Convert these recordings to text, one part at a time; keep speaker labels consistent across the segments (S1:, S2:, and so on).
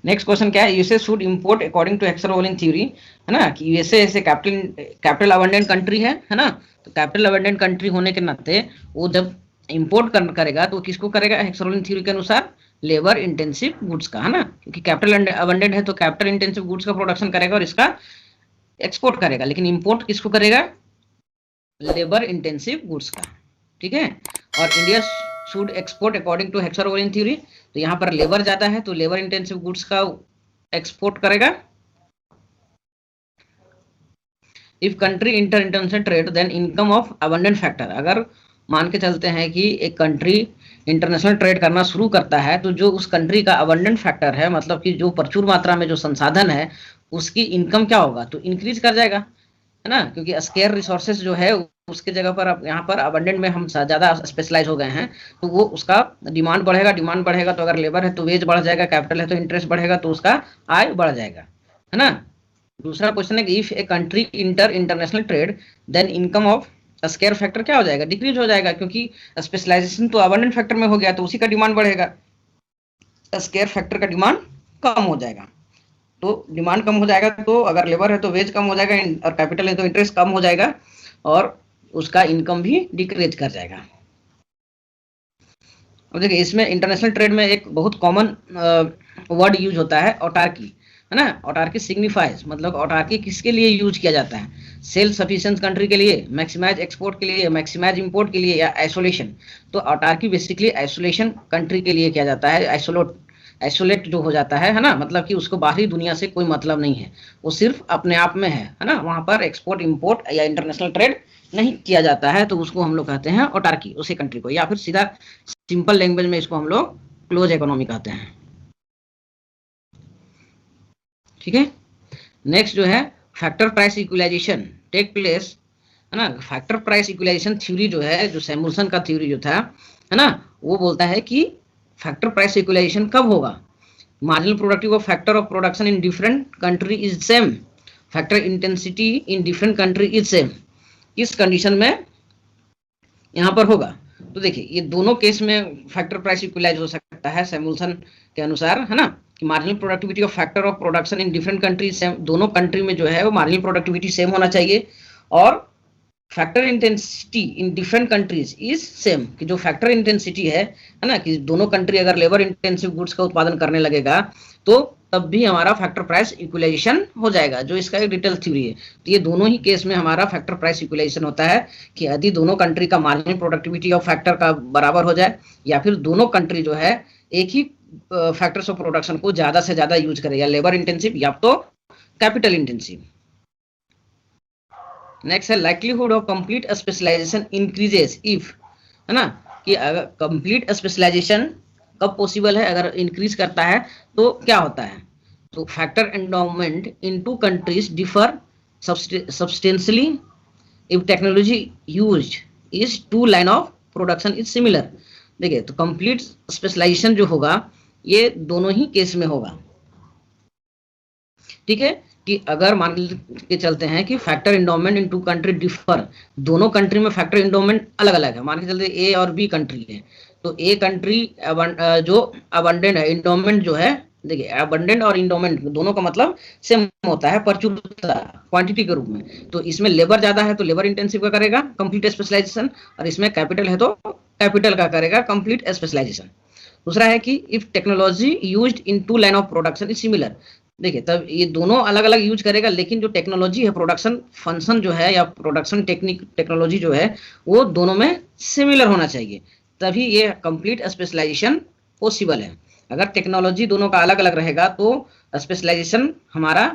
S1: Next question क्या है, USA should import according to Heckscher Ohlin theory, है ना, कि यूएसए ऐसे कैपिटल अबंडेंट कंट्री है ना, तो कैपिटल अबंडेंट कंट्री होने के नाते वो जब इंपोर्ट करेगा तो किसको करेगा, हेक्सर-वोलिन थ्योरी के अनुसार लेबर इंटेंसिव गुड्स का, है ना, क्योंकि कैपिटल अबंडेंट है तो कैपिटल इंटेंसिव गुड्स का प्रोडक्शन करेगा और इसका एक्सपोर्ट करेगा, लेकिन इंपोर्ट किसको करेगा, लेबर इंटेंसिव गुड्स का, ठीक है। और India should export according to Heckscher Ohlin theory, तो यहाँ पर लेबर ज्यादा है तो लेबर इंटेंसिव गुड्स का एक्सपोर्ट करेगा। If country inter international trade then income of abundant factor, अगर मान के चलते हैं कि एक कंट्री इंटरनेशनल ट्रेड करना शुरू करता है तो जो उस कंट्री का अबंडेंट फैक्टर है, मतलब कि जो प्रचुर मात्रा में जो संसाधन है उसकी इनकम क्या होगा, तो इंक्रीज कर जाएगा, है ना, क्योंकि स्केयर रिसोर्सेज जो है उसके जगह पर अब यहाँ पर अबंडेंट में हम ज़्यादा स्पेशलाइज हो गए हैं, तो वो उसका डिमांड बढ़ेगा तो अगर लेबर है तो वेज बढ़ जाएगा, कैपिटल है तो इंटरेस्ट बढ़ेगा तो उसका आय बढ़ जाएगा, है ना। दूसरा क्वेश्चन है कि if a country international trade then income of scarce factor क्या हो जाएगा, डिक्रीज हो जाएगा, क्योंकि स्पेशलाइजेशन तो अबंडेंट फैक्टर में हो गया तो उसी का डिमांड बढ़ेगा, स्केयर फैक्टर का डिमांड कम हो जाएगा, तो डिमांड कम हो जाएगा तो अगर लेबर है तो वेज कम हो जाएगा और कैपिटल है तो इंटरेस्ट कम हो जाएगा और उसका इनकम भी डिक्रीज कर जाएगा। अब देखिए इसमें इंटरनेशनल ट्रेड में एक बहुत कॉमन वर्ड यूज होता है ऑटार्की, है ना, ऑटार्की सिग्निफाइज, मतलब ऑटार्की किसके लिए यूज किया जाता है, सेल्फ सफिशिएंट कंट्री के लिए, मैक्सिमाइज एक्सपोर्ट के लिए, मैक्सिमाइज इंपोर्ट के लिए, या आइसोलेशन। तो ऑटार्की बेसिकली आइसोलेशन कंट्री के लिए किया जाता है, आइसोलेट जो हो जाता है ना, मतलब कि उसको बाहरी दुनिया से कोई मतलब नहीं है, वो सिर्फ अपने आप में है ना, वहां पर एक्सपोर्ट इंपोर्ट या इंटरनेशनल ट्रेड नहीं किया जाता है, तो उसको हम लोग कहते हैं ऑटार्की, उसी कंट्री को, या फिर सीधा सिंपल लैंग्वेज में इसको हम लोग क्लोज इकोनॉमी कहते हैं, ठीक है। नेक्स्ट जो है factor price equalisation take place, है ना, फैक्टर प्राइस इक्वलाइजेशन थ्योरी जो है, जो सैमुअल्सन का थ्योरी जो था, है ना, वो बोलता है कि फैक्टर प्राइस इक्वलाइजेशन कब होगा, marginal productive of factor of production in different country is same, factor intensity in different country is same, इस कंडीशन में यहाँ पर होगा। तो देखिए ये दोनों केस में फैक्टर प्राइस इक्वलाइज हो सकता है सैमुअल्सन के अनुसार, है ना, कि marginal productivity of factor of production in different countries same, दोनों कंट्री में जो है वो मार्जिनल प्रोडक्टिविटी सेम होना चाहिए, और factor intensity in different countries is same, कि जो फैक्टर इंटेंसिटी है ना, कि दोनों कंट्री अगर लेबर इंटेंसिव गुड्स का उत्पादन करने लगेगा तो तब भी हमारा फैक्टर प्राइस इक्वलाइजेशन हो जाएगा, जो इसका एक डिटेल थ्योरी है। तो ये दोनों ही केस में हमारा फैक्टर प्राइस इक्वलाइजेशन होता है कि यदि दोनों कंट्री का मार्जिनल प्रोडक्टिविटी ऑफ फैक्टर का बराबर हो जाए, या फिर दोनों कंट्री जो है एक ही फैक्टर्स ऑफ प्रोडक्शन को ज्यादा से ज्यादा यूज करे, या लेबर इंटेंसिव या तो कैपिटल इंटेंसिव। नेक्स्ट है likelihood of complete specialisation increases if, है ना, कि अगर कंप्लीट स्पेशलाइजेशन कब पॉसिबल है, अगर इंक्रीज करता है तो क्या होता है, तो factor endowment in two countries differ substantially if technology use is two line of production is similar. देखिए तो कंप्लीट स्पेशलाइजेशन जो होगा ये दोनों ही केस में होगा, ठीक है, कि अगर मान के चलते हैं कि factor endowment in two country differ, दोनों कंट्री में फैक्टर इंडोमेंट अलग अलग है, मान के चलते ए और बी कंट्री है, तो ए कंट्री जो अबंडेंट है, इंडोमेंट जो है, देखिए अबंडेंट और इंडोमेंट दोनों का मतलब सेम होता है, प्रचुरता क्वांटिटी के रूप में, तो इसमें लेबर ज्यादा है तो लेबर इंटेंसिव का करेगा कंप्लीट स्पेशलाइजेशन, और इसमें कैपिटल है तो कैपिटल का करेगा कंप्लीट स्पेशलाइजेशन। दूसरा है कि if technology used in two line of production is similar, देखिए तब ये दोनों अलग अलग यूज करेगा, लेकिन जो टेक्नोलॉजी है, प्रोडक्शन फंक्शन जो है या प्रोडक्शन टेक्नोलॉजी जो है वो दोनों में सिमिलर होना चाहिए, तभी ये कंप्लीट स्पेशलाइजेशन पॉसिबल है। अगर टेक्नोलॉजी दोनों का अलग अलग रहेगा तो स्पेशलाइजेशन हमारा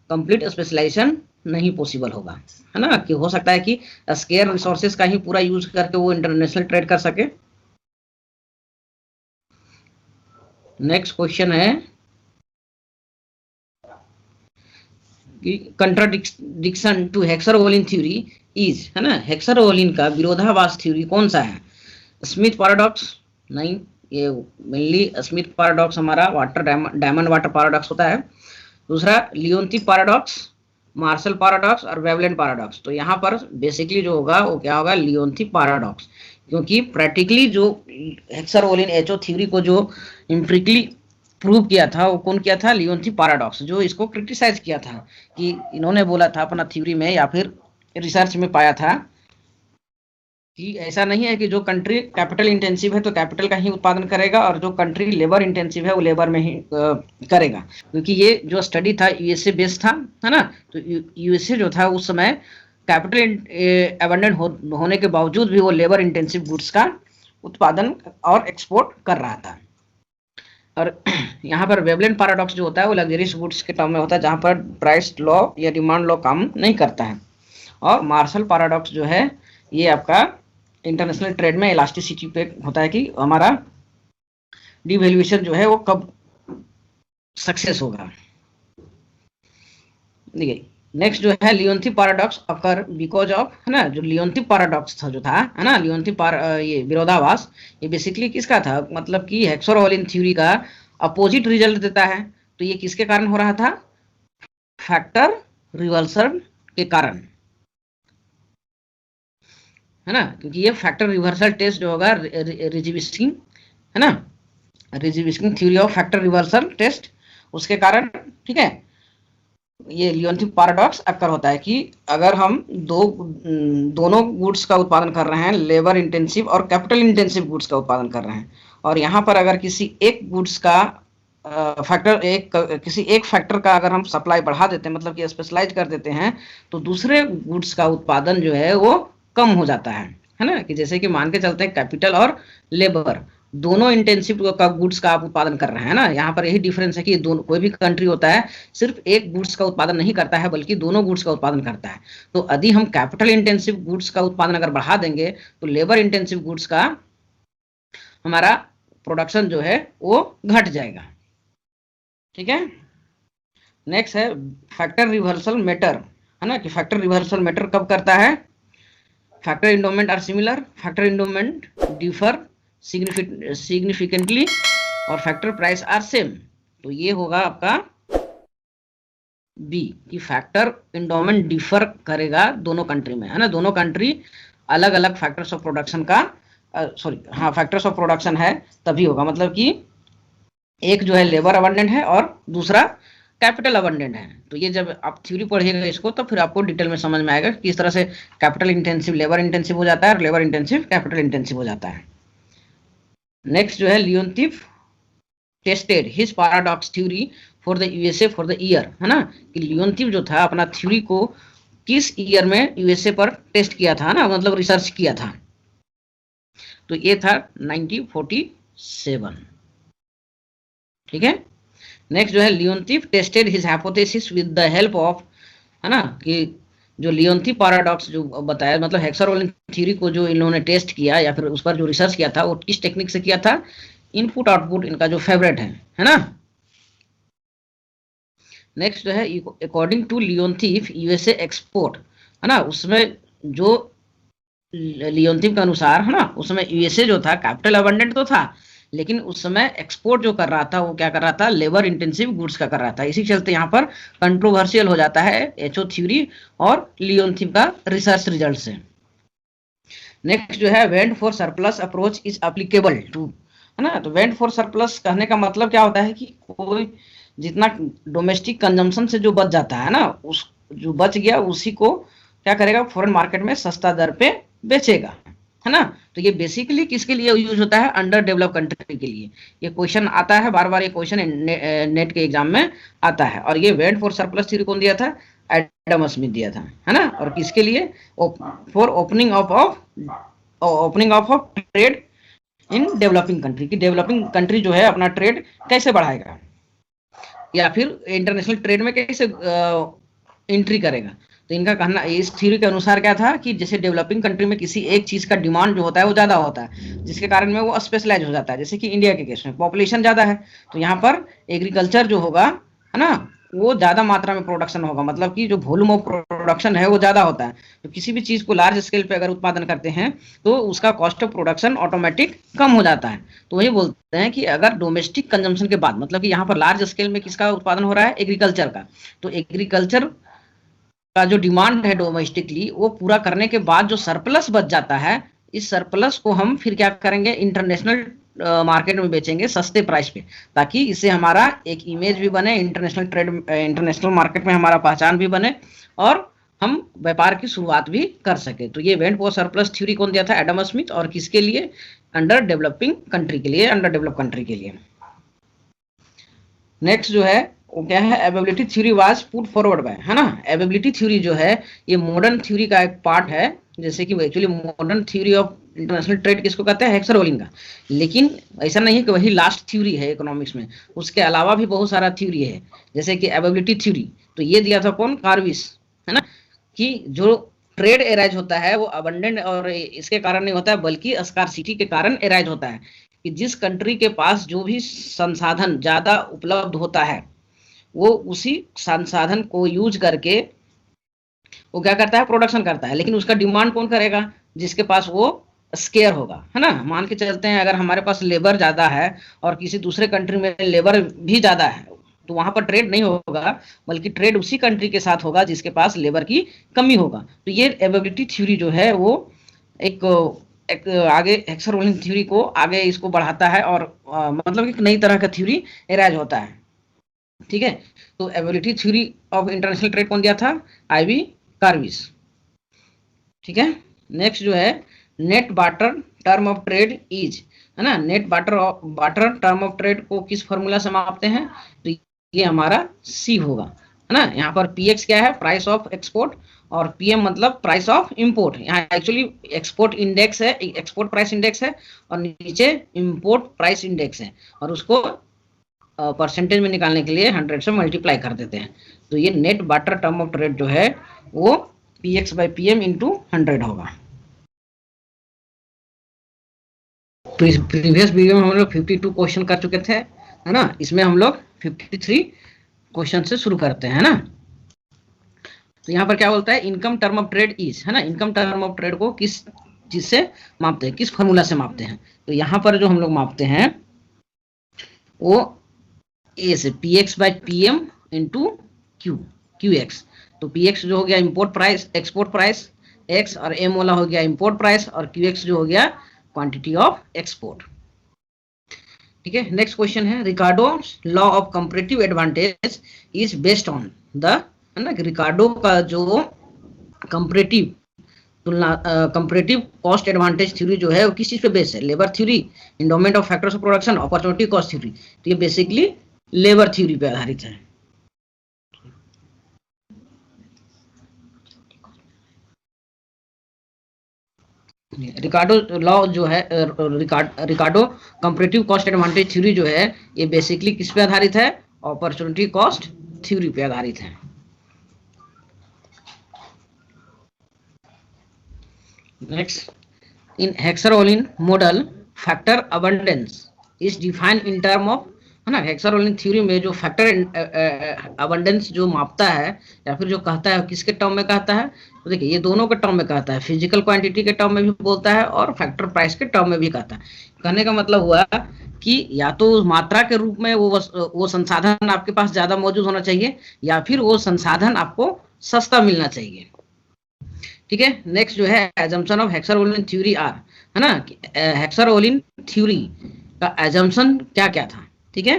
S1: कंप्लीट स्पेशलाइजेशन नहीं पॉसिबल होगा, है ना, कि हो सकता है कि स्केयर रिसोर्सेज का ही पूरा यूज करके वो इंटरनेशनल ट्रेड कर सके। नेक्स्ट क्वेश्चन है कि contradiction to Heckscher Ohlin theory is, है ना, हेक्सर-वोलिन का विरोधाभास थ्योरी कौन सा है, स्मिथ पैराडॉक्स, नहीं, ये मेनली स्मिथ पैराडॉक्स हमारा वाटर डायमंड वाटर पैराडॉक्स होता है। दूसरा लियोनती पैराडॉक्स, मार्शल पैराडॉक्स और वेवलेंट पैराडॉक्स, तो यहाँ पर बेसिकली जो होगा वो क्या होगा, लियोनती पैराडॉक्स, क्योंकि प्रैक्टिकली जो हेक्सर-वोलिन एचओ थ्योरी को जो एम्पिरिकली प्रूव किया था वो कौन किया था? लियोनथी पैराडॉक्स, जो इसको क्रिटिसाइज किया था कि इन्होंने बोला था अपना थ्योरी में या फिर रिसर्च में पाया था कि ऐसा नहीं है कि जो कंट्री कैपिटल इंटेंसिव है तो कैपिटल का ही उत्पादन करेगा और जो कंट्री लेबर इंटेंसिव है वो लेबर में ही करेगा, क्योंकि ये जो स्टडी था यूएसए बेस्ड था, है ना। तो यूएसए जो था उस समय कैपिटल अबंडेंट होने के बावजूद भी वो लेबर इंटेंसिव गुड्स का उत्पादन और एक्सपोर्ट कर रहा था। और यहाँ पर वेवलेंथ पैराडॉक्स जो होता है वो लग्जरियस गुड्स के टर्म में होता है, जहाँ पर प्राइस लॉ या डिमांड लॉ काम नहीं करता है। और मार्शल पैराडॉक्स जो है ये आपका इंटरनेशनल ट्रेड में इलास्टिसिटी पे होता है कि हमारा डिवैल्यूएशन जो है वो कब सक्सेस होगा। देखिए नेक्स्ट जो है लियोनथी पैराडॉक्स अकर बिकॉज ऑफ, है ना, जो लियोनथी पैराडॉक्स था जो था, है ना, ये विरोधाभास, ये बेसिकली किसका था? मतलब कि हेक्सोरोलिन थ्योरी का अपोजिट रिजल्ट देता है। तो ये किसके कारण हो रहा था? फैक्टर रिवर्सल के कारण, है ना, क्योंकि ये फैक्टर रिवर्सल टेस्ट जो होगा रिजिविस्किन, है ना, रिजिविस्किन theory of factor reversal test, उसके कारण, ठीक है, ये लियोनथी पैराडॉक्स अक्कर होता है कि अगर हम दोनों गुड्स का उत्पादन कर रहे हैं, लेबर इंटेंसिव और कैपिटल इंटेंसिव गुड्स का उत्पादन कर रहे हैं, और यहाँ पर अगर किसी एक गुड्स का किसी एक फैक्टर का अगर हम सप्लाई बढ़ा देते हैं, मतलब कि स्पेशलाइज कर देते हैं, तो दूसरे गुड्स का उत्पादन जो है वो कम हो जाता है ना। कि जैसे कि मान के चलते हैं कैपिटल और लेबर दोनों इंटेंसिव का गुड्स का आप उत्पादन कर रहे हैं ना। यहाँ पर यही डिफरेंस है कि दोनों, कोई भी कंट्री होता है सिर्फ एक गुड्स का उत्पादन नहीं करता है बल्कि दोनों गुड्स का उत्पादन करता है। तो यदि हम कैपिटल इंटेंसिव गुड्स का उत्पादन अगर बढ़ा देंगे तो लेबर इंटेंसिव गुड्स का हमारा प्रोडक्शन जो है वो घट जाएगा, ठीक है। नेक्स्ट है फैक्टर रिवर्सल मैटर, है ना, कि फैक्टर रिवर्सल मैटर कब करता है? Factor endowment are similar, factor endowment differ significantly और फैक्टर प्राइस आर सेम। तो ये होगा आपका बी, कि फैक्टर इंडोमेंट डिफर करेगा दोनों कंट्री में, है ना। दोनों कंट्री अलग अलग फैक्टर्स ऑफ प्रोडक्शन का फैक्टर्स ऑफ प्रोडक्शन है तभी होगा, मतलब कि एक जो है लेबर अबंडेंट है और दूसरा कैपिटल अबंडेंट है। तो ये जब आप थ्योरी पढ़िएगा इसको तो फिर आपको डिटेल में समझ में आएगा कि किस तरह से कैपिटल इंटेंसिव लेबर इंटेंसिव हो जाता है और लेबर इंटेंसिव कैपिटल इंटेंसिव हो जाता है। नेक्स्ट जो है Leontief tested his paradox theory for the USA for the year, है ना, कि लियोनथीव जो था अपना थ्योरी को किस ईयर में यूएसए पर टेस्ट किया था ना, मतलब रिसर्च किया था। तो ये था 1947, ठीक है। नेक्स्ट जो है Leontief tested his hypothesis with the help of, है ना, कि जो लियोनथीव पैराडॉक्स जो बताया, मतलब हेक्सोरोलिन थ्योरी को जो इन्होंने टेस्ट किया या फिर उस पर जो रिसर्च किया था वो किस टेक्निक से किया था? इनपुट आउटपुट इनका जो फेवरेट है ना। नेक्स्ट जो है अकॉर्डिंग टू लियोनथीव यूएसए एक्सपोर्ट, है ना, उसमें जो लियोनथीव के अनुसार, है ना, उसमें यूएसए जो था कैपिटल अबंडेंट तो था लेकिन उस समय एक्सपोर्ट जो कर रहा था वो क्या कर रहा था? लेबर इंटेंसिव गुड्स का कर रहा था। इसी चलते यहाँ पर कंट्रोवर्शियल हो जाता है एचओ थ्योरी और लियोनथीव का रिसर्च रिजल्ट से। नेक्स्ट जो है vent for surplus approach is applicable to, है ना। तो वेंट फॉर सरप्लस कहने का मतलब क्या होता है कि कोई जितना डोमेस्टिक कंजम्पशन से जो बच जाता है ना, उस जो बच गया उसी को क्या करेगा? फॉरेन मार्केट में सस्ता दर पे बेचेगा, है ना। तो ये बेसिकली किसके लिए यूज होता है? अंडर डेवलप कंट्री के लिए। ये क्वेश्चन आता है बार बार, ये क्वेश्चन नेट के एग्जाम में आता है। और ये वेंट फॉर सरप्लस थ्योरी कौन दिया था? एडम स्मिथ दिया था, है ना। और किसके लिए? For opening of trade in developing country, की डेवलपिंग कंट्री जो है अपना ट्रेड कैसे बढ़ाएगा या फिर इंटरनेशनल ट्रेड में कैसे एंट्री करेगा। तो इनका कहना इस थ्योरी के अनुसार क्या था कि जैसे डेवलपिंग कंट्री में किसी एक चीज का डिमांड जो होता है वो ज्यादा होता है, जिसके कारण में वो स्पेशलाइज हो जाता है। जैसे कि इंडिया के केस में पॉपुलेशन ज्यादा है तो यहाँ पर एग्रीकल्चर जो होगा, है ना, वो ज्यादा मात्रा में प्रोडक्शन होगा, मतलब कि जो वॉल्यूम ऑफ प्रोडक्शन है वो ज्यादा होता है। तो किसी भी चीज को लार्ज स्केल पे अगर उत्पादन करते हैं तो उसका कॉस्ट ऑफ प्रोडक्शन ऑटोमेटिक कम हो जाता है। तो वही बोलते हैं कि अगर डोमेस्टिक कंजम्पशन के बाद, मतलब कि यहाँ पर लार्ज स्केल में किसका उत्पादन हो रहा है? एग्रीकल्चर का। तो एग्रीकल्चर का जो डिमांड है डोमेस्टिकली वो पूरा करने के बाद जो सरप्लस बच जाता है, इस सरप्लस को हम फिर क्या करेंगे? इंटरनेशनल मार्केट में बेचेंगे सस्ते प्राइस पे, ताकि इससे हमारा एक इमेज भी बने, इंटरनेशनल मार्केट में हमारा पहचान भी बने और हम व्यापार की शुरुआत भी कर सके। तो ये इवेंट पोस्ट सरप्लस थ्योरी कौन दिया था? Adam Smith. और किसके लिए? अंडर डेवलपिंग कंट्री के लिए, अंडर डेवलप कंट्री के लिए। नेक्स्ट जो है वो क्या है? Ability theory was put forward bye, है ना। एबिलिटी थ्योरी जो है ये मॉडर्न थ्योरी का एक पार्ट है, जैसे कि actually modern theory of international trade किसको कहते हैं? हेक्सर ओलिन का। लेकिन ऐसा नहीं है कि वही लास्ट थ्योरी है इकोनॉमिक्स में, उसके अलावा भी बहुत सारा थ्योरी है, जैसे कि एबिलिटी थ्योरी तो ये दिया था कौन? कार्विस, है ना। कि जो ट्रेड एराइज होता है वो अबंडेंट और इसके कारण नहीं होता है, बल्कि स्कार्सिटी के कारण एराइज होता है। कि जिस कंट्री के पास जो भी संसाधन ज्यादा उपलब्ध होता है वो उसी संसाधन को यूज करके वो क्या करता है? प्रोडक्शन करता है। लेकिन उसका डिमांड कौन करेगा? जिसके पास वो स्केयर होगा, है ना। मान के चलते हैं अगर हमारे पास लेबर ज्यादा है और किसी दूसरे कंट्री में लेबर भी ज्यादा है, तो वहां पर ट्रेड नहीं होगा, बल्कि ट्रेड उसी कंट्री के साथ होगा जिसके पास लेबर की कमी होगा। तो ये एबिलिटी थ्योरी जो है वो एक आगे हेक्सर ओलिन थ्योरी को आगे इसको बढ़ाता है और मतलब एक नई तरह का थ्योरी एराइज होता है। ठीक है। तो ability theory of international trade कौन दिया था? आईवी कार्विस। ठीक है। नेक्स्ट जो है net barter term of trade is, है ना। Net barter term of trade को किस फॉर्मूला से मापते हैं? तो ये हमारा सी होगा, है ना। यहाँ पर पीएक्स क्या है? प्राइस ऑफ एक्सपोर्ट, और पीएम मतलब प्राइस ऑफ इंपोर्ट। यहाँ एक्चुअली एक्सपोर्ट इंडेक्स है, एक्सपोर्ट प्राइस इंडेक्स है, और नीचे इंपोर्ट प्राइस इंडेक्स है, और उसको परसेंटेज में निकालने के लिए 100 से मल्टीप्लाई कर देते हैं। तो ये net barter term of trade जो है वो पीएक्स बाई पीएम इंटू 100 होगा। तो इस प्रीवियस वीडियो में हम लोग 52 क्वेश्चन कर चुके थे, है ना। इसमें हम लोग 53 क्वेश्चन से शुरू करते हैं, है ना। तो यहाँ पर क्या बोलता है? Income term of trade is, है ना। इनकम टर्म ऑफ ट्रेड को किस चीज से मापते हैं? किस फॉर्मूला से मापते हैं? तो यहाँ पर जो हम लोग मापते हैं वो ए से px by PM into Q x. तो पीएक्स जो हो गया import price, export price x, और एम वाला हो गया इंपोर्ट प्राइस, और क्यू एक्स जो हो गया क्वांटिटी ऑफ एक्सपोर्ट। ठीक है। नेक्स्ट क्वेश्चन है Ricardo law of comparative advantage is based on the, है ना। रिकार्डो का जो कंपैरेटिव तुलना कंपैरेटिव कॉस्ट एडवांटेज थ्योरी जो है वो किस चीज पे बेस्ड है? Labour theory, endowment of factors of production, opportunity cost theory. तो ये बेसिकली लेबर थ्योरी पे आधारित है। रिकार्डो लॉ जो है, रिकार्डो कंपैरेटिव कॉस्ट एडवांटेज थ्योरी जो है ये बेसिकली किस पे आधारित है? अपॉर्चुनिटी कॉस्ट थ्योरी पे आधारित है। Next, in Heckscher Olin model factor abundance is defined in term of, है ना। हेक्सर ओलिन थ्योरी में जो फैक्टर अबंडेंस जो मापता है या फिर जो कहता है किसके टर्म में कहता है? तो देखिए ये दोनों के टर्म में कहता है, फिजिकल क्वांटिटी के टर्म में भी बोलता है और फैक्टर प्राइस के टर्म में भी कहता है। कहने का मतलब हुआ कि या तो मात्रा के रूप में वो संसाधन आपके पास ज्यादा मौजूद होना चाहिए, या फिर वो संसाधन आपको सस्ता मिलना चाहिए। ठीक है। नेक्स्ट जो है assumption of Heckscher Ohlin theory are, है ना। हेक्सर ओलिन थ्योरी का एजम्पशन क्या क्या था? ठीक है।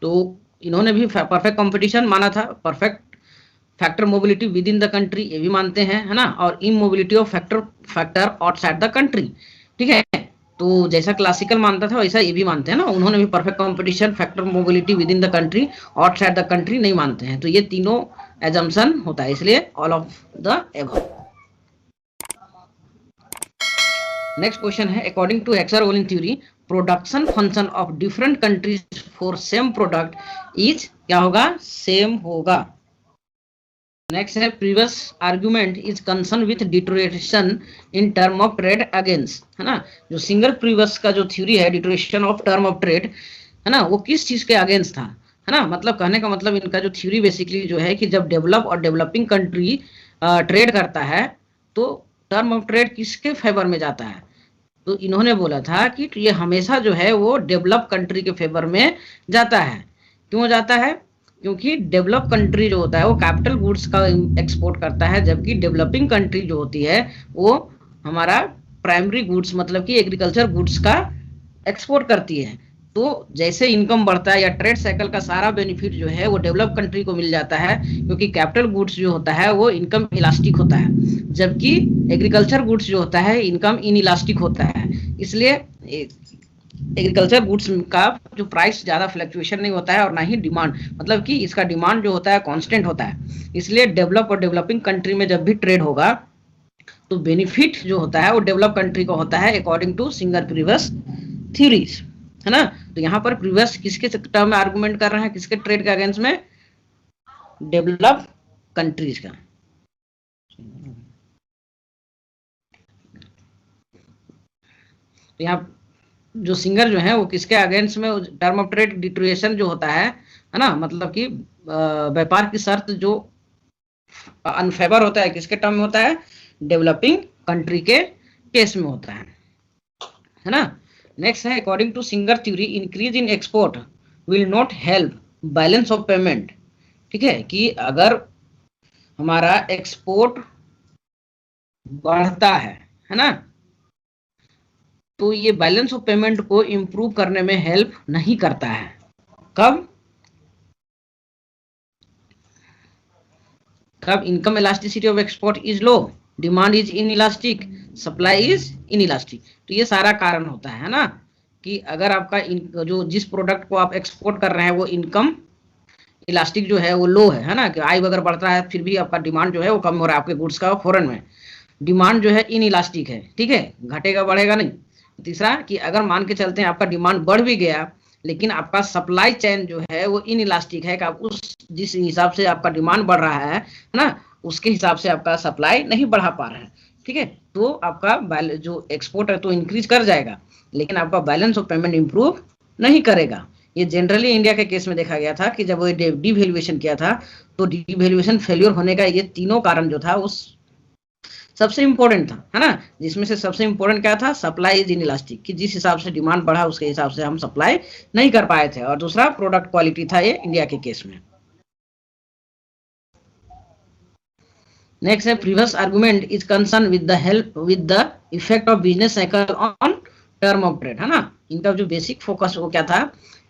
S1: तो इन्होंने भी परफेक्ट कंपटीशन माना था, perfect factor mobility with in the country ये भी मानते हैं, है ना, और immobility of factor outside the country. ठीक है। तो जैसा क्लासिकल मानता था वैसा ये भी मानते हैं ना। उन्होंने भी perfect competition, factor mobility with in the country, outside the country नहीं मानते हैं। तो ये तीनों एजम्पशन होता है, इसलिए all of the above. Next question है according to Heckscher Ohlin theory production function of different countries for same product is, क्या होगा? सेम होगा। नेक्स्ट है previous argument is concern with deterioration in term of trade against, है ना। जो single previous का जो थ्योरी है deterioration of term of trade, है ना, वो किस चीज के अगेंस्ट था? है ना। मतलब कहने का मतलब इनका जो थ्योरी बेसिकली जो है कि जब डेवलप और डेवलपिंग कंट्री ट्रेड करता है तो टर्म ऑफ ट्रेड किसके फेवर में जाता है? तो इन्होंने बोला था कि ये हमेशा जो है वो डेवलप कंट्री के फेवर में जाता है। क्यों जाता है? क्योंकि डेवलप कंट्री जो होता है वो कैपिटल गुड्स का एक्सपोर्ट करता है, जबकि डेवलपिंग कंट्री जो होती है वो हमारा प्राइमरी गुड्स मतलब कि एग्रीकल्चर गुड्स का एक्सपोर्ट करती है। तो जैसे इनकम बढ़ता है या ट्रेड साइकिल का सारा बेनिफिट जो है वो डेवलप कंट्री को मिल जाता है, क्योंकि कैपिटल गुड्स जो होता है वो इनकम इलास्टिक होता है, जबकि एग्रीकल्चर गुड्स जो होता है इनकम इन इलास्टिक होता है। इसलिए एग्रीकल्चर गुड्स का जो प्राइस ज्यादा फ्लक्चुएशन नहीं होता है और ना ही डिमांड, मतलब कि इसका डिमांड जो होता है कांस्टेंट होता है। इसलिए डेवलप और डेवलपिंग कंट्री में जब भी ट्रेड होगा तो बेनिफिट जो होता है वो डेवलप कंट्री को होता है, according to Singer previous theories, है ना। तो यहाँ पर प्रीवियस किसके टर्म में आर्गुमेंट कर रहे हैं, किसके ट्रेड के अगेंस्ट में, डेवलप कंट्रीज का। तो यहाँ जो सिंगर जो है वो किसके अगेंस्ट में टर्म ऑफ ट्रेड डिटोरिएशन जो होता है ना, मतलब कि व्यापार की शर्त जो अनफेवर होता है किसके टर्म में होता है, डेवलपिंग कंट्री के केस में होता है ना। नेक्स्ट है according to Singer theory increase in export will not help balance of payment. ठीक है, कि अगर हमारा एक्सपोर्ट बढ़ता है ना, तो ये बैलेंस ऑफ पेमेंट को इंप्रूव करने में हेल्प नहीं करता है। कब कब income elasticity of export is low, demand is in elastic, supply is in elastic. तो ये सारा कारण होता है ना, कि अगर आपका जो जिस प्रोडक्ट को आप एक्सपोर्ट कर रहे हैं वो इनकम इलास्टिक जो है वो लो है ना, कि आय अगर बढ़ता है फिर भी आपका डिमांड जो है वो कम हो रहा है आपके गुड्स का फॉरेन में, डिमांड जो है इन इलास्टिक है। ठीक है, घटेगा बढ़ेगा नहीं। तीसरा कि अगर मान के चलते हैं आपका डिमांड बढ़ भी गया लेकिन आपका सप्लाई चेन जो है वो इन इलास्टिक है, कि आप उस जिस हिसाब से आपका डिमांड बढ़ रहा है ना उसके हिसाब से आपका सप्लाई नहीं बढ़ा पा रहा है। ठीक है, तो आपका जो एक्सपोर्ट है तो इंक्रीज कर जाएगा लेकिन आपका बैलेंस ऑफ पेमेंट इंप्रूव नहीं करेगा। ये जनरली इंडिया के केस में देखा गया था कि जब वो डिवैल्यूएशन किया था तो डिवैल्यूएशन फेल्योर होने का ये तीनों कारण जो था उस सबसे इंपॉर्टेंट था, है ना, जिसमें से सबसे इंपॉर्टेंट क्या था, सप्लाई इज इन इलास्टिक, कि जिस हिसाब से डिमांड बढ़ा उसके हिसाब से हम सप्लाई नहीं कर पाए थे, और दूसरा प्रोडक्ट क्वालिटी था ये इंडिया के केस में। नेक्स्ट है previous argument is concern with the effect of business cycle on term of trade, है ना। इनका जो बेसिक फोकस वो क्या था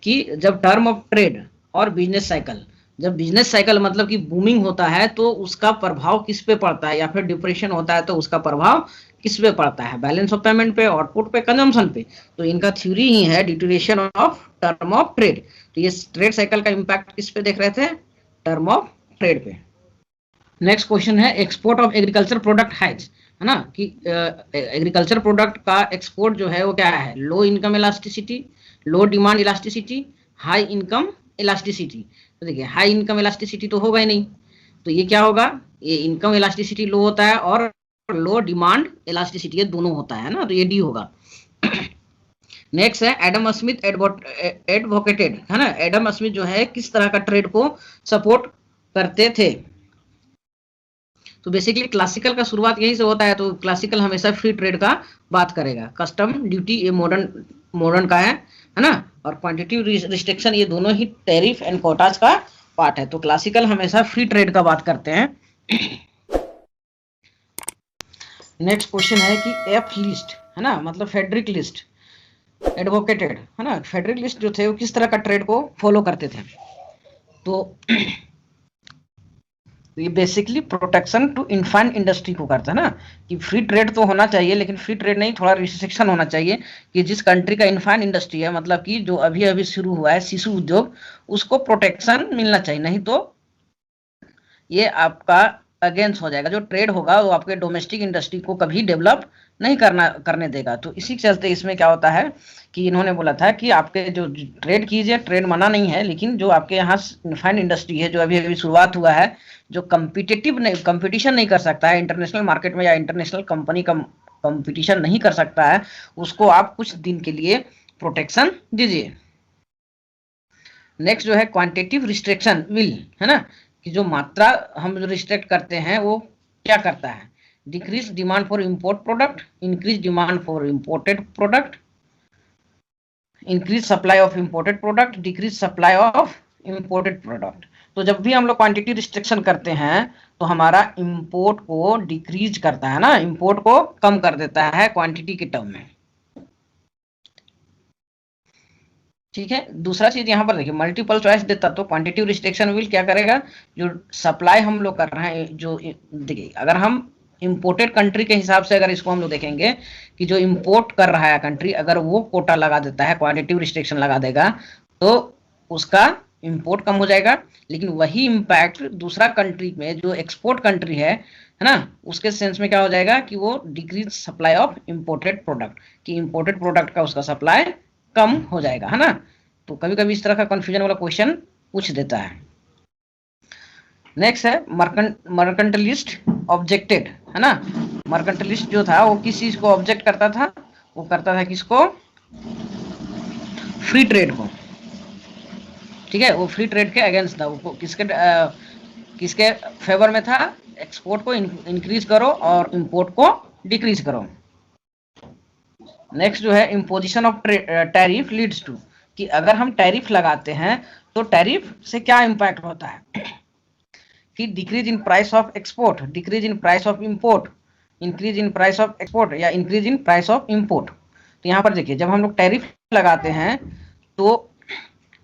S1: कि जब टर्म ऑफ ट्रेड और बिजनेस साइकिल, जब बिजनेस साइकिल मतलब कि बूमिंग होता है तो उसका प्रभाव किस पे पड़ता है, या फिर डिप्रेशन होता है तो उसका प्रभाव किस पे पड़ता है, बैलेंस ऑफ पेमेंट पे, आउटपुट पे, कंजम्पशन पे। तो इनका थ्योरी ही है deterioration of term of trade. तो ये ट्रेड साइकिल का इंपैक्ट किस पे देख रहे थे, टर्म ऑफ ट्रेड पे। नेक्स्ट क्वेश्चन है export of agriculture product highs, है ना, कि एग्रीकल्चर प्रोडक्ट का एक्सपोर्ट जो है वो क्या है, low income elasticity, low demand elasticity, high income elasticity. तो देखिए हाई इनकम इलास्टिसिटी तो होगा ही नहीं, तो ये क्या होगा, ये इनकम इलास्टिसिटी लो होता है और लो डिमांड इलास्टिसिटी ये दोनों होता है ना, तो ये डी होगा। नेक्स्ट है एडम स्मिथ एडवोकेटेड, है ना, एडम स्मिथ जो है किस तरह का ट्रेड को सपोर्ट करते थे। तो बेसिकली क्लासिकल का शुरुआत यहीं से होता है, तो क्लासिकल हमेशा फ्री ट्रेड का बात करेगा। कस्टम ड्यूटी ये मॉडर्न का है ना, और क्वांटिटी रिस्ट्रिक्शन ये दोनों ही टैरिफ एंड कोटाज का पार्ट है। तो क्लासिकल हमेशा फ्री ट्रेड का बात करते हैं। नेक्स्ट क्वेश्चन है कि एफ लिस्ट, है ना, मतलब फेडरिक लिस्ट एडवोकेटेड, है ना, फेडरिक लिस्ट जो थे वो किस तरह का ट्रेड को फॉलो करते थे। तो ये बेसिकली प्रोटेक्शन टू इन्फाइन इंडस्ट्री को करता है ना, कि फ्री ट्रेड तो होना चाहिए लेकिन फ्री ट्रेड नहीं, थोड़ा रिस्ट्रिक्शन होना चाहिए, कि जिस कंट्री का इन्फाइन इंडस्ट्री है मतलब कि जो अभी अभी शुरू हुआ है शिशु उद्योग, उसको प्रोटेक्शन मिलना चाहिए, नहीं तो ये आपका अगेंस्ट हो जाएगा। जो ट्रेड होगा वो आपके डोमेस्टिक इंडस्ट्री को कभी डेवलप नहीं करने देगा। तो इसी के चलते इसमें क्या होता है कि इन्होंने बोला था कि आपके जो ट्रेड कीजिए, ट्रेड मना नहीं है, लेकिन जो आपके यहाँ इन्फाइन इंडस्ट्री है जो अभी अभी शुरुआत हुआ है, जो कंपटीशन नहीं कर सकता है इंटरनेशनल मार्केट में, या इंटरनेशनल कंपनी का कंपटीशन नहीं कर सकता है, उसको आप कुछ दिन के लिए प्रोटेक्शन दीजिए। नेक्स्ट जो है क्वांटिटेटिव रिस्ट्रिक्शन विल, है ना, कि जो मात्रा हम जो रिस्ट्रिक्ट करते हैं वो क्या करता है, decrease demand for import product, increase demand for imported product, increase supply of imported product, decrease supply of imported product. तो जब भी हम लोग क्वांटिटी रिस्ट्रिक्शन करते हैं तो हमारा इंपोर्ट को डिक्रीज करता है ना, इंपोर्ट को कम कर देता है क्वांटिटी के टर्म में। ठीक है, दूसरा चीज यहाँ पर देखिए, मल्टीपल चॉइस देता तो क्वांटिटी रिस्ट्रिक्शन विल क्या करेगा, जो सप्लाई हम लोग कर रहे हैं, जो देखिए अगर हम इंपोर्टेड कंट्री के हिसाब से अगर इसको हम लोग देखेंगे कि जो इंपोर्ट कर रहा है कंट्री, अगर वो कोटा लगा देता है, क्वांटिटी रिस्ट्रिक्शन लगा देगा, तो उसका इंपोर्ट कम हो जाएगा। लेकिन वही इंपैक्ट दूसरा कंट्री में जो एक्सपोर्ट कंट्री है ना, उसके सेंस में क्या हो जाएगा कि वो decrease supply of imported product, कि इंपोर्टेड प्रोडक्ट का उसका सप्लाई कम हो जाएगा, है ना। तो कभी कभी इस तरह का कंफ्यूजन वाला क्वेश्चन पूछ देता है। नेक्स्ट है मर्केंटलिस्ट ऑब्जेक्टेड, है ना। मर्केंटलिस्ट जो था वो किस चीज को ऑब्जेक्ट करता था, वो करता था किसको, फ्री ट्रेड को। ठीक है, वो फ्री ट्रेड के अगेंस्ट था, वो किसके फेवर में था, एक्सपोर्ट को इंक्रीज करो और इंपोर्ट को डिक्रीज करो। नेक्स्ट जो है imposition of tariff leads to, कि अगर हम टैरिफ लगाते हैं तो टैरिफ से क्या इंपैक्ट होता है कि decrease in price of export, decrease in price of import, increase in price of export या increase in price of import. तो यहाँ पर देखिए, जब हम लोग टैरिफ लगाते हैं तो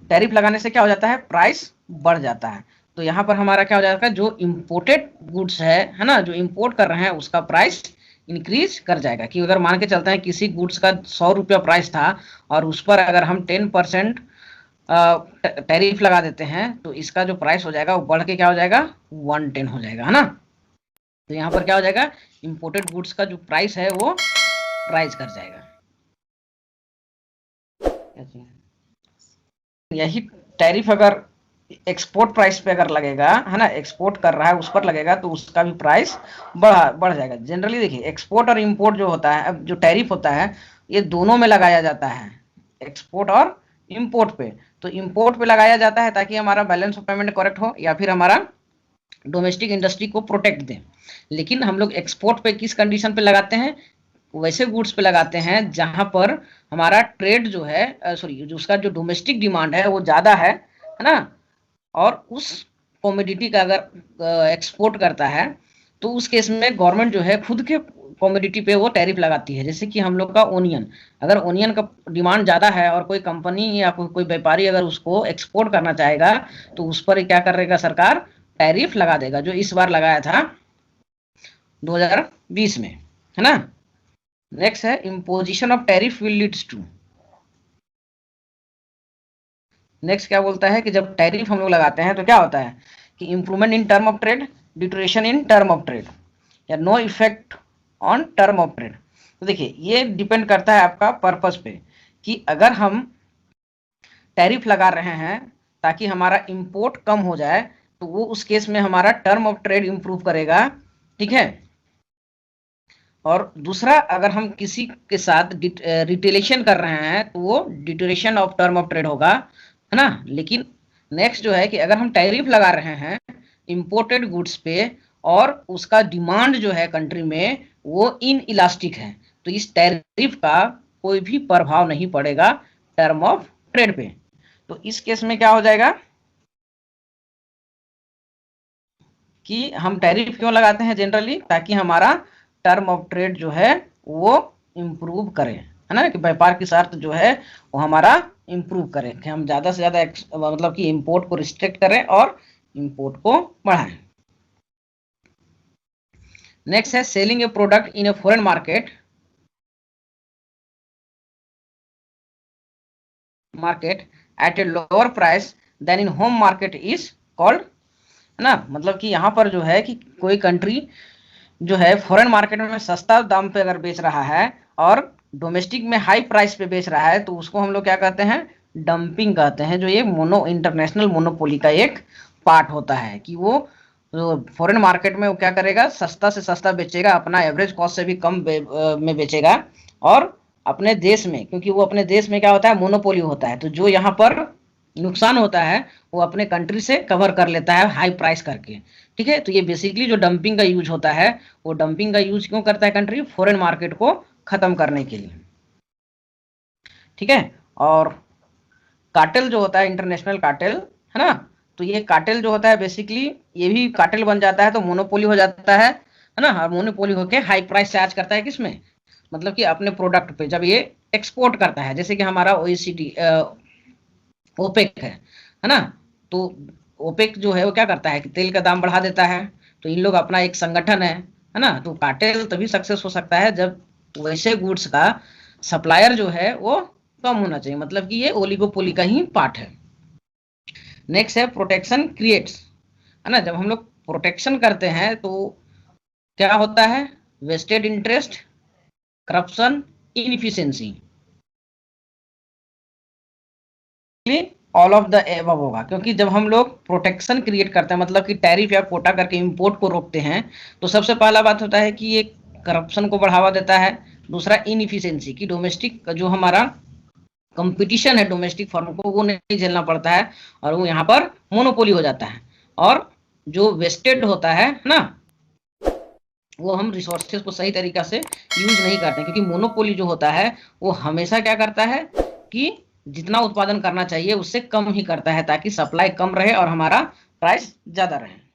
S1: टैरिफ लगाने से क्या हो जाता है, प्राइस बढ़ जाता है। तो यहाँ पर हमारा क्या हो जाता है, जो इम्पोर्टेड गुड्स है ना, जो इम्पोर्ट कर रहे हैं उसका प्राइस इंक्रीज कर जाएगा। कि अगर मान के चलते हैं किसी गुड्स का 100 रुपया प्राइस था और उस पर अगर हम 10% टैरिफ लगा देते हैं तो इसका जो प्राइस हो जाएगा वो बढ़ के क्या हो जाएगा, 110 हो जाएगा, है ना। तो यहाँ पर क्या हो जाएगा, इंपोर्टेड गुड्स का जो प्राइस है वो राइज कर जाएगा। यही टैरिफ अगर एक्सपोर्ट प्राइस पे अगर लगेगा, है ना, एक्सपोर्ट कर रहा है उस पर लगेगा तो उसका भी प्राइस बढ़ जाएगा। जनरली देखिए, एक्सपोर्ट और इंपोर्ट जो होता है, अब जो टैरिफ होता है ये दोनों में लगाया जाता है, एक्सपोर्ट और इंपोर्ट पे। तो इंपोर्ट पे लगाया जाता है ताकि हमारा बैलेंस ऑफ पेमेंट करेक्ट हो या फिर हमारा डोमेस्टिक इंडस्ट्री को प्रोटेक्ट दे। लेकिन हम लोग एक्सपोर्ट पे किस कंडीशन पे लगाते हैं, वैसे गुड्स पे लगाते हैं जहां पर हमारा ट्रेड जो है, सॉरी, उसका जो डोमेस्टिक डिमांड है वो ज्यादा है ना, और उस कॉमोडिटी का अगर एक्सपोर्ट करता है तो उस केस में गवर्नमेंट जो है खुद के कॉमोडिटी पे वो टैरिफ लगाती है। जैसे कि हम लोग का ओनियन, अगर ओनियन का डिमांड ज़्यादा है और कोई कंपनी या कोई व्यापारी अगर उसको एक्सपोर्ट करना चाहेगा तो उस पर क्या करेगा, सरकार टैरिफ लगा देगा, जो इस बार लगाया था 2020 में, है ना। नेक्स्ट है imposition of tariff will leads to. Next क्या बोलता है कि जब टैरिफ हम लोग लगाते हैं तो क्या होता है कि improvement in term of trade, deterioration in term of trade या no effect on term of trade. तो देखिए, ये डिपेंड करता है आपका पर्पस पे कि अगर हम टैरिफ लगा रहे हैं ताकि हमारा इंपोर्ट कम हो जाए तो वो उस केस में हमारा टर्म ऑफ ट्रेड इंप्रूव करेगा, ठीक है। और दूसरा, अगर हम किसी के साथ रिटेलेशन कर रहे हैं तो वो deterioration of term of trade होगा, है ना। लेकिन नेक्स्ट जो है कि अगर हम टैरिफ लगा रहे हैं इंपोर्टेड गुड्स पे और उसका डिमांड जो है कंट्री में वो इन इलास्टिक है, तो इस टैरिफ का कोई भी प्रभाव नहीं पड़ेगा टर्म ऑफ ट्रेड पे। तो इस केस में क्या हो जाएगा कि हम टैरिफ क्यों लगाते हैं जनरली, ताकि हमारा टर्म ऑफ ट्रेड जो है वो इम्प्रूव करे, है ना, कि व्यापार की शर्त जो है वो हमारा इम्प्रूव करे, कि हम ज़्यादा से ज़्यादा मतलब कि इंपोर्ट को रिस्ट्रिक्ट करें और इंपोर्ट को बढ़ाएं। नेक्स्ट है selling a product in a foreign market at a lower price than in home market is called, है ना। मतलब कि यहाँ पर जो है कि कोई कंट्री जो है फॉरेन मार्केट में सस्ता दाम पे अगर बेच रहा है और डोमेस्टिक में हाई प्राइस पे बेच रहा है तो उसको हम लोग क्या कहते हैं, डंपिंग कहते हैं। जो ये इंटरनेशनल मोनोपोली का एक पार्ट होता है कि वो फॉरेन मार्केट में वो क्या करेगा, सस्ता से सस्ता बेचेगा, अपना एवरेज कॉस्ट से भी कम में बेचेगा, और अपने देश में, क्योंकि वो अपने देश में क्या होता है, मोनोपोली होता है, तो जो यहाँ पर नुकसान होता है वो अपने कंट्री से कवर कर लेता है हाई प्राइस करके, ठीक है। तो ये बेसिकली जो डंपिंग का यूज होता है, वो डंपिंग का यूज क्यों करता है कंट्री, फॉरेन मार्केट को खत्म करने के लिए, ठीक है। और कार्टेल जो होता है, इंटरनेशनल कार्टेल, है ना। तो ये कार्टेल जो होता है बेसिकली ये भी कार्टेल बन जाता है तो मोनोपोली हो जाता है ना। और मोनोपोली होके हाई प्राइस चार्ज करता है किसमें, मतलब कि अपने प्रोडक्ट पे जब ये एक्सपोर्ट करता है, जैसे कि हमारा OECD ओपेक है ना। तो ओपेक जो है वो क्या करता है कि तेल का दाम बढ़ा देता है। तो इन लोग अपना एक संगठन है ना। तो कार्टेल तभी सक्सेस हो सकता है जब वैसे गुड्स का सप्लायर जो है वो कम होना चाहिए, मतलब कि ये ओलिगोपोली का ही पार्ट है। नेक्स्ट है प्रोटेक्शन क्रिएट्स, है ना। जब हम लोग प्रोटेक्शन करते हैं तो क्या होता है, vested interest, corruption, inefficiency, all of the above होगा। क्योंकि जब हम लोग प्रोटेक्शन क्रिएट करते हैं मतलब कि टैरिफ या कोटा करके इंपोर्ट को रोकते हैं, तो सबसे पहला बात होता है कि ये करप्शन को बढ़ावा देता है। दूसरा इनफिशिएंसी की डोमेस्टिक जो हमारा कंपटीशन है डोमेस्टिक फर्म को वो नहीं झेलना पड़ता है और वो यहाँ पर मोनोपोली हो जाता है। और जो वेस्टेड होता है ना, वो हम रिसोर्सेज को सही तरीका से यूज नहीं करते, क्योंकि मोनोपोली जो होता है वो हमेशा क्या करता है कि जितना उत्पादन करना चाहिए उससे कम ही करता है ताकि सप्लाई कम रहे और हमारा प्राइस ज्यादा रहे।